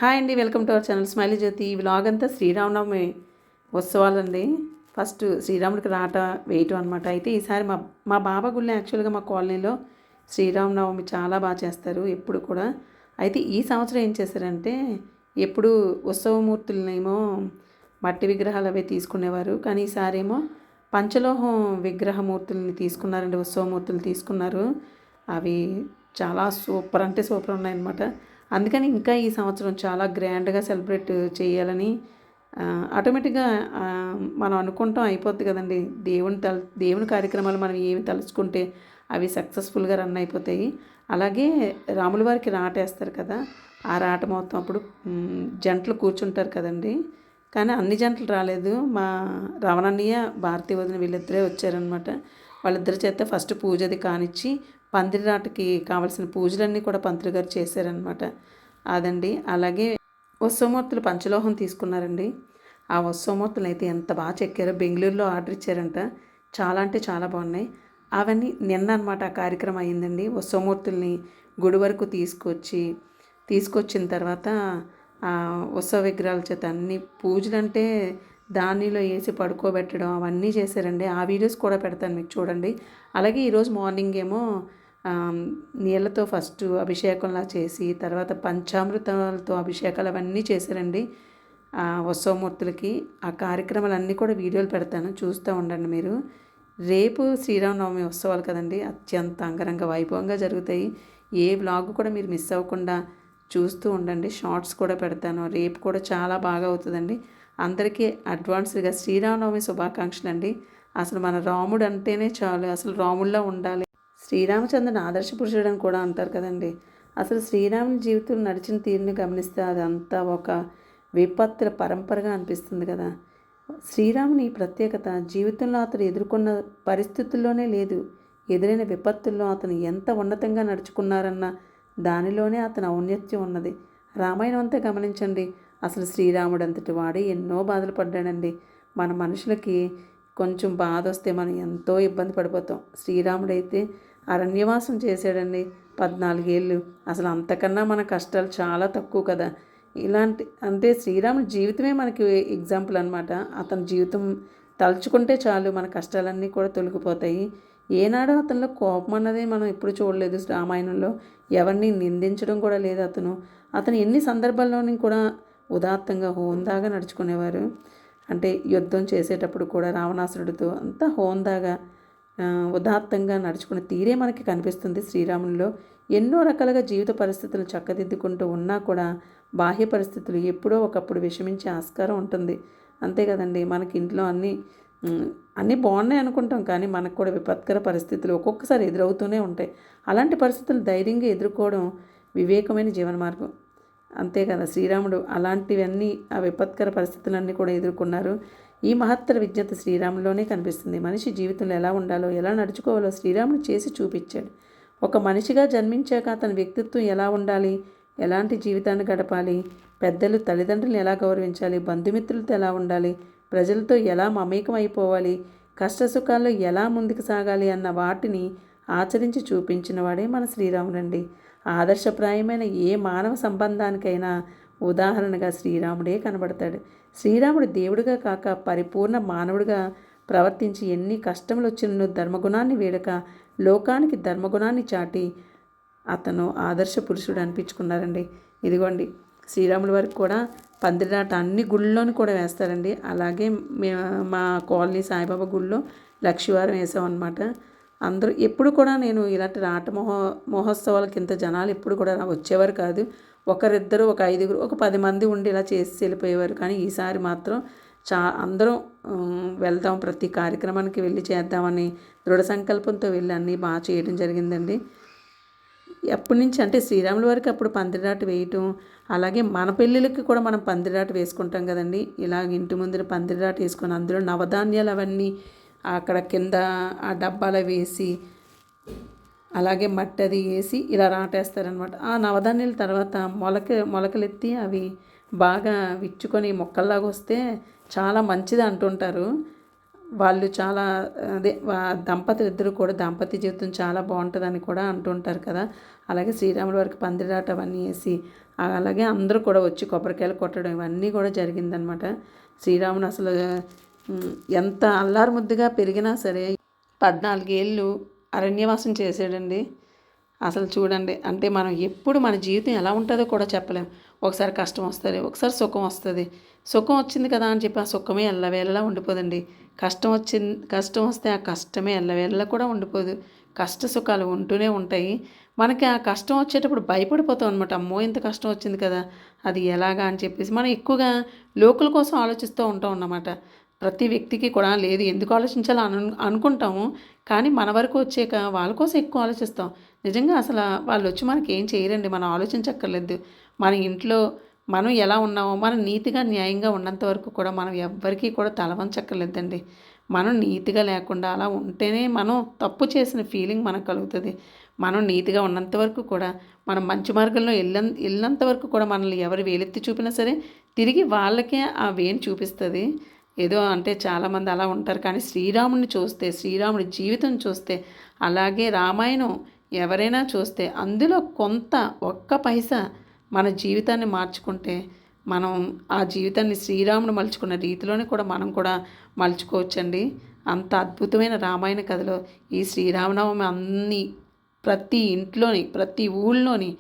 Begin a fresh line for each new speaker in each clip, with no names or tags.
Hi అండి, welcome to our channel smiley Jyothi. ఈ vlog అంతా శ్రీరామనవమి ఉత్సవాలండి. ఫస్ట్ శ్రీరాముడికి రాట వేయటం అనమాట. అయితే ఈసారి మా బాబా గుళ్ళో యాక్చువల్గా మా కాలనీలో శ్రీరామనవమి చాలా బాగా చేస్తారు ఎప్పుడు కూడా. అయితే ఈ సంవత్సరం ఏం చేశారంటే, ఎప్పుడు ఉత్సవమూర్తులనేమో మట్టి విగ్రహాలు అవే తీసుకునేవారు, కానీ ఈసారి ఏమో పంచలోహం విగ్రహమూర్తుల్ని తీసుకున్నారండి. ఉత్సవమూర్తులు తీసుకున్నారు. అవి చాలా సూపర్ అంటే సూపర్ ఉన్నాయన్నమాట. అందుకని ఇంకా ఈ సంవత్సరం చాలా గ్రాండ్గా సెలబ్రేట్ చేయాలని ఆటోమేటిక్గా మనం అనుకుంటాం, అయిపోద్ది కదండి. దేవుని కార్యక్రమాలు మనం ఏమి తలుచుకుంటే అవి సక్సెస్ఫుల్గా రన్ అయిపోతాయి. అలాగే రాముల వారికి రాట వేస్తారు కదా, ఆ రాట మొత్తం అప్పుడు జంటలు కూర్చుంటారు కదండి. కానీ అన్ని జంటలు రాలేదు. మా రవణన్నయ్య భారతీ వదిన వీళ్ళిద్దరే వచ్చారనమాట. వాళ్ళిద్దరి చేత ఫస్ట్ పూజది కానిచ్చి పందిరి రాటకి కావాల్సిన పూజలన్నీ కూడా పంతులు గారు చేశారనమాట. అదండి. అలాగే ఉత్సవమూర్తులు పంచలోహం తీసుకున్నారండి. ఆ ఉత్సవమూర్తులు అయితే ఎంత బాగా చెక్కారో, బెంగళూరులో ఆర్డర్ ఇచ్చారంట. చాలా అంటే చాలా బాగున్నాయి. అవన్నీ నిన్న అనమాట ఆ కార్యక్రమం అయ్యిందండి. ఉత్సవమూర్తుల్ని గుడి వరకు తీసుకొచ్చిన తర్వాత ఉత్సవ విగ్రహాల చేత అన్ని పూజలంటే దానిలో వేసి పడుకోబెట్టడం అవన్నీ చేశారండి. ఆ వీడియోస్ కూడా పెడతాను మీకు చూడండి. అలాగే ఈరోజు మార్నింగ్ ఏమో నీళ్ళతో ఫస్ట్ అభిషేకంలా చేసి తర్వాత పంచామృతాలతో అభిషేకాలు అవన్నీ చేశారండి ఉత్సవమూర్తులకి. ఆ కార్యక్రమాలన్నీ కూడా వీడియోలు పెడతాను, చూస్తూ ఉండండి మీరు. రేపు శ్రీరామనవమి ఉత్సవాలు కదండి, అత్యంత అంగరంగ వైభవంగా జరుగుతాయి. ఏ వ్లాగ్ కూడా మీరు మిస్ అవ్వకుండా చూస్తూ ఉండండి. షార్ట్స్ కూడా పెడతాను. రేపు కూడా చాలా బాగా అవుతుందండి. అందరికీ అడ్వాన్స్గా శ్రీరామనవమి శుభాకాంక్షలు అండి. అసలు మన రాముడు అంటేనే చాలు, అసలు రాముడిలా ఉండాలి. శ్రీరామచంద్రుని ఆదర్శ పురుషుడు అని కూడా అంటారు కదండి. అసలు శ్రీరాముని జీవితం నడిచిన తీరుని గమనిస్తే అదంతా ఒక విపత్తుల పరంపరగా అనిపిస్తుంది కదా. శ్రీరాముని ప్రత్యేకత జీవితంలో అతను ఎదుర్కొన్న పరిస్థితుల్లోనే లేదు, ఎదురైన విపత్తుల్లో అతను ఎంత ఉన్నతంగా నడుచుకున్నారన్న దానిలోనే అతని ఔన్నత్యం ఉన్నది. రామాయణం అంతా గమనించండి. అసలు శ్రీరాముడు అంతటి వాడే ఎన్నో బాధలు పడ్డాడండి. మన మనుషులకి కొంచెం బాధ వస్తే మనం ఎంతో ఇబ్బంది పడిపోతాం. శ్రీరాముడైతే అరణ్యవాసం చేశాడండి 14 ఏళ్ళు. అసలు అంతకన్నా మన కష్టాలు చాలా తక్కువ కదా. ఇలాంటి అంటే శ్రీరాముడి జీవితమే మనకి ఎగ్జాంపుల్ అనమాట. అతని జీవితం తలుచుకుంటే చాలు మన కష్టాలన్నీ కూడా తొలగిపోతాయి. ఏనాడో అతనిలో కోపం అన్నది మనం ఎప్పుడు చూడలేదు. రామాయణంలో ఎవరిని నిందించడం కూడా లేదు. అతను ఎన్ని సందర్భాల్లోని కూడా ఉదాత్తంగా హోందాగా నడుచుకునేవారు. అంటే యుద్ధం చేసేటప్పుడు కూడా రావణాసురుడితో అంతా హోందాగా ఉదాత్తంగా నడుచుకునే తీరే మనకి కనిపిస్తుంది శ్రీరామునిలో. ఎన్నో రకాలుగా జీవిత పరిస్థితులు చక్కదిద్దుకుంటూ ఉన్నా కూడా బాహ్య పరిస్థితులు ఎప్పుడో ఒకప్పుడు విషమించే ఆస్కారం ఉంటుంది. అంతే కదండి. మనకి ఇంట్లో అన్నీ బాగున్నాయి అనుకుంటాం, కానీ మనకు కూడా విపత్కర పరిస్థితులు ఒక్కొక్కసారి ఎదురవుతూనే ఉంటాయి. అలాంటి పరిస్థితులు ధైర్యంగా ఎదుర్కోవడం వివేకమైన జీవన మార్గం. అంతే కదా. శ్రీరాముడు అలాంటివన్నీ ఆ విపత్కర పరిస్థితులన్నీ కూడా ఎదుర్కొన్నారు. ఈ మహత్తర విజ్ఞత శ్రీరాములోనే కనిపిస్తుంది. మనిషి జీవితంలో ఎలా ఉండాలో, ఎలా నడుచుకోవాలో శ్రీరాముడు చేసి చూపించాడు. ఒక మనిషిగా జన్మించాక అతని వ్యక్తిత్వం ఎలా ఉండాలి, ఎలాంటి జీవితాన్ని గడపాలి, పెద్దలు తల్లిదండ్రులను ఎలా గౌరవించాలి, బంధుమిత్రులతో ఎలా ఉండాలి, ప్రజలతో ఎలా మమేకం అయిపోవాలి, కష్టసుఖాల్లో ఎలా ముందుకు సాగాలి అన్న వాటిని ఆచరించి చూపించిన వాడే మన శ్రీరాముడండి. ఆదర్శప్రాయమైన ఏ మానవ సంబంధానికైనా ఉదాహరణగా శ్రీరాముడే కనబడతాడు. శ్రీరాముడు దేవుడిగా కాక పరిపూర్ణ మానవుడిగా ప్రవర్తించి ఎన్ని కష్టములు వచ్చినను ధర్మగుణాన్ని వేడక లోకానికి ధర్మగుణాన్ని చాటి అతను ఆదర్శ పురుషుడు అనిపించుకున్నారండి. ఇదిగోండి శ్రీరాముల వారికి కూడా పందిరాట అన్ని గుళ్ళలోని కూడా వేస్తారండి. అలాగే మా కాలనీ సాయిబాబా గుళ్ళో లక్షవారం వేసామన్నమాట. అందరూ ఎప్పుడు కూడా నేను ఇలాంటి రాట మహోత్సవాలకి ఇంత జనాలు ఎప్పుడు కూడా వచ్చేవారు కాదు. ఒకరిద్దరు, ఒక 5గురు, ఒక 10 మంది ఉండి ఇలా చేసి వెళ్ళిపోయేవారు. కానీ ఈసారి మాత్రం అందరం వెళ్దాం, ప్రతి కార్యక్రమానికి వెళ్ళి చేద్దామని దృఢ సంకల్పంతో వెళ్ళి అన్నీ బాగా చేయడం జరిగిందండి. ఎప్పటి నుంచి అంటే శ్రీరాముల వారికి అప్పుడు పందిరాట వేయటం, అలాగే మన పెళ్ళిళ్ళకి కూడా మనం పందిరాట వేసుకుంటాం కదండి. ఇలా ఇంటి ముందర పందిరాట వేసుకొని అందులో నవధాన్యాలు అవన్నీ అక్కడ కింద ఆ డబ్బాలో వేసి అలాగే మట్టి అది వేసి ఇలా రాటేస్తారనమాట. ఆ నవధాన్యాల తర్వాత మొలకలెత్తి అవి బాగా విచ్చుకొని మొక్కల్లాగా వస్తే చాలా మంచిది అంటుంటారు. వాళ్ళు చాలా అదే దంపతులు ఇద్దరు కూడా దాంపత్య జీవితం చాలా బాగుంటుందని కూడా అంటుంటారు కదా. అలాగే శ్రీరాముడి వారికి పందిరాట అవన్నీ వేసి అలాగే అందరూ కూడా వచ్చి కొబ్బరికాయలు కొట్టడం ఇవన్నీ కూడా జరిగిందనమాట. శ్రీరాముడు అసలు ఎంత అల్లారు ముద్దుగా పెరిగినా సరే 14 ఏళ్ళు అరణ్యవాసం చేశాడండి. అసలు చూడండి, అంటే మనం ఎప్పుడు మన జీవితం ఎలా ఉంటుందో కూడా చెప్పలేం. ఒకసారి కష్టం వస్తుంది, ఒకసారి సుఖం వస్తుంది. సుఖం వచ్చింది కదా అని చెప్పి ఆ సుఖమే ఎల్లవేళలా ఉండిపోదండి. కష్టం వస్తే ఆ కష్టమే ఎల్లవేళలా కూడా ఉండిపోదు. కష్ట సుఖాలు ఉంటూనే ఉంటాయి. మనకి ఆ కష్టం వచ్చేటప్పుడు భయపడిపోతాం అనమాట. అమ్మో ఇంత కష్టం వచ్చింది కదా, అది ఎలాగా అని చెప్పేసి మనం ఎక్కువగా లోకుల కోసం ఆలోచిస్తూ ఉంటాం అన్నమాట. ప్రతి వ్యక్తికి కూడా లేదు ఎందుకు ఆలోచించాలో అనుకుంటాము, కానీ మన వరకు వచ్చాక వాళ్ళ కోసం ఎక్కువ ఆలోచిస్తాం. నిజంగా అసలు వాళ్ళు వచ్చి మనకి ఏం చేయరండి, మనం ఆలోచించక్కర్లేదు. మన ఇంట్లో మనం ఎలా ఉన్నామో మనం నీతిగా న్యాయంగా ఉన్నంత వరకు కూడా మనం ఎవ్వరికీ కూడా తలవంచక్కర్లేదండి. మనం నీతిగా లేకుండా అలా ఉంటేనే మనం తప్పు చేసిన ఫీలింగ్ మనకు కలుగుతుంది. మనం నీతిగా ఉన్నంత వరకు కూడా మనం మంచి మార్గంలో వెళ్ళినంత వరకు కూడా మనల్ని ఎవరు వేలెత్తి చూపినా సరే తిరిగి వాళ్ళకే ఆ వేని చూపిస్తుంది. ఏదో అంటే చాలామంది అలా ఉంటారు, కానీ శ్రీరాముడిని చూస్తే శ్రీరాముడి జీవితం చూస్తే అలాగే రామాయణం ఎవరైనా చూస్తే అందులో కొంత ఒక్క పైసా మన జీవితాన్ని మార్చుకుంటే మనం ఆ జీవితాన్ని శ్రీరాముడు మలుచుకున్న రీతిలోనే కూడా మనం కూడా మలుచుకోవచ్చండి. అంత అద్భుతమైన రామాయణ కథలో ఈ శ్రీరామనవమి అన్ని ప్రతి ఇంట్లోని ప్రతి ఊళ్ళోని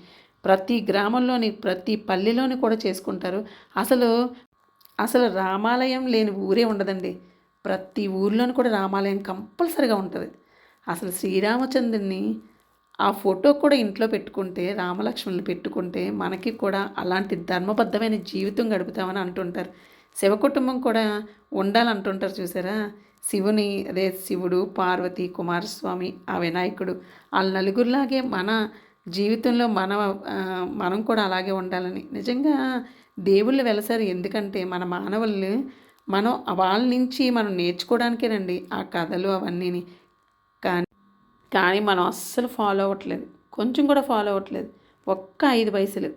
ప్రతి గ్రామంలోని ప్రతి పల్లెలోని కూడా చేసుకుంటారు. అసలు రామాలయం లేని ఊరే ఉండదండి. ప్రతి ఊర్లోనూ కూడా రామాలయం కంపల్సరిగా ఉంటుంది. అసలు శ్రీరామచంద్రుని ఆ ఫోటో కూడా ఇంట్లో పెట్టుకుంటే రామలక్ష్మణులు పెట్టుకుంటే మనకి కూడా అలాంటి ధర్మబద్ధమైన జీవితం గడుపుతామని అంటుంటారు. శివ కుటుంబం కూడా ఉండాలంటుంటారు చూసారా. శివుడు, పార్వతి, కుమారస్వామి, ఆ వినాయకుడు వాళ్ళ నలుగురిలాగే మన జీవితంలో మనం కూడా అలాగే ఉండాలని నిజంగా దేవుళ్ళు వెలసారు. ఎందుకంటే మన మానవుల్ని మనం వాళ్ళ నుంచి మనం నేర్చుకోవడానికేనండి ఆ కథలు అవన్నీని. కానీ మనం అస్సలు ఫాలో అవ్వట్లేదు, కొంచెం కూడా ఫాలో అవ్వట్లేదు. ఒక్క 5 పైసలు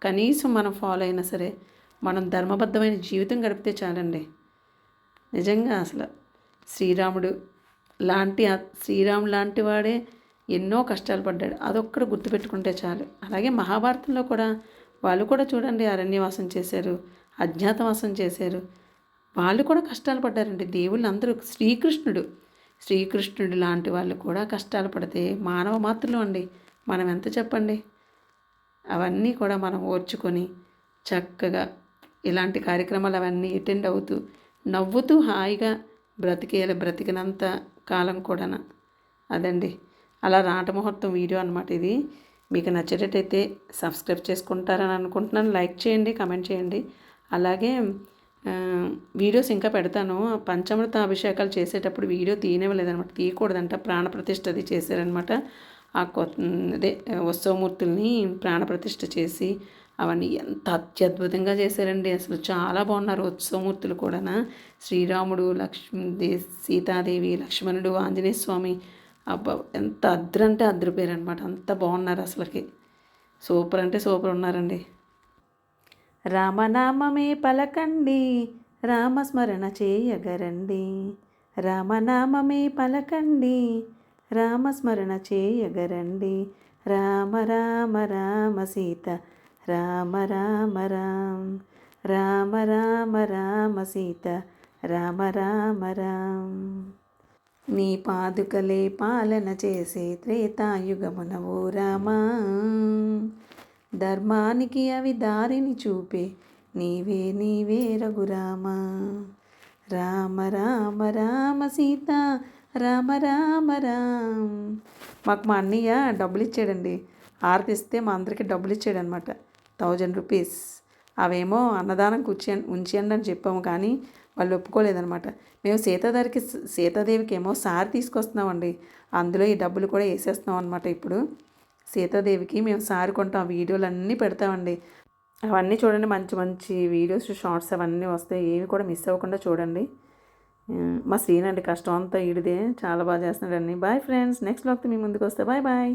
కనీసం మనం ఫాలో అయినా సరే మనం ధర్మబద్ధమైన జీవితం గడిపితే చాలండి. నిజంగా అసలు శ్రీరాముడు లాంటి వాడే ఎన్నో కష్టాలు పడ్డాడు, అదొక్కడు గుర్తుపెట్టుకుంటే చాలు. అలాగే మహాభారతంలో కూడా వాళ్ళు కూడా చూడండి అరణ్యవాసం చేశారు, అజ్ఞాతవాసం చేశారు, వాళ్ళు కూడా కష్టాలు పడ్డారండి. దేవుళ్ళు అందరూ శ్రీకృష్ణుడు లాంటి వాళ్ళు కూడా కష్టాలు పడితే మానవ మాత్రలు అండి మనం ఎంత చెప్పండి. అవన్నీ కూడా మనం ఓర్చుకొని చక్కగా ఇలాంటి కార్యక్రమాలు అవన్నీ అటెండ్ అవుతూ నవ్వుతూ హాయిగా బ్రతికినంత కాలం కూడా అదండి. అలా రాటముహూర్తం వీడియో అనమాట ఇది. మీకు నచ్చేటట్టయితే సబ్స్క్రైబ్ చేసుకుంటారని అనుకుంటున్నాను. లైక్ చేయండి, కమెంట్ చేయండి. అలాగే వీడియోస్ ఇంకా పెడతాను. పంచామృత అభిషేకాలు చేసేటప్పుడు వీడియో తీయనివ్వలేదనమాట, తీయకూడదంట. ప్రాణప్రతిష్ఠ అది చేశారనమాట. అదే ఉత్సవమూర్తుల్ని ప్రాణప్రతిష్ఠ చేసి అవన్నీ ఎంత అత్యద్భుతంగా చేశారండి. అసలు చాలా బాగున్నారు ఉత్సవమూర్తులు కూడా. శ్రీరాముడు, సీతాదేవి, లక్ష్మణుడు, ఆంజనేయ స్వామి, అబ్బా ఎంత అంటే అద్దరిపోయారు అనమాట. అంత బాగున్నారు అసలుకి. సూపర్ అంటే సూపర్ ఉన్నారండి. రామనామమే పలకండి, రామస్మరణ చేయగరండి. రామనామమే పలకండి, రామస్మరణ చేయగరండి. రామ రామ రామ సీత రామ రామ రామ రామ రామ రామ సీత రామ రామ రామ. నీ పాదుకలే పాలన చేసే త్రేతాయుగమున ఓ రామా, ధర్మానికి అవి దారిని చూపే నీవే రఘురామా. రామ రామ రామ సీత రామ రామ రామ. మాకు మా అన్నయ్య డబ్బులు ఇచ్చాడండి, ఆరతిస్తే మా అందరికీ డబ్బులు ఇచ్చాడనమాట, 1000 రూపీస్. అవేమో అన్నదానంకి ఉంచేయండి అని చెప్పాము, కానీ వాళ్ళు ఒప్పుకోలేదనమాట. మేము సీతాదేవికి ఏమో సారి తీసుకొస్తున్నామండి, అందులో ఈ డబ్బులు కూడా వేసేస్తున్నాం అనమాట. ఇప్పుడు సీతాదేవికి మేము సారి కొంటాం, వీడియోలు అన్నీ పెడతామండి. అవన్నీ చూడండి, మంచి మంచి వీడియోస్, షార్ట్స్ అవన్నీ వస్తాయి, ఏవి కూడా మిస్ అవ్వకుండా చూడండి. మా శ్రీనండి కష్టం అంతా ఈడిదే, చాలా బాగా చేస్తున్నాడండి. బాయ్ ఫ్రెండ్స్, నెక్స్ట్ వ్లాగ్తో మీ ముందుకు వస్తే బాయ్.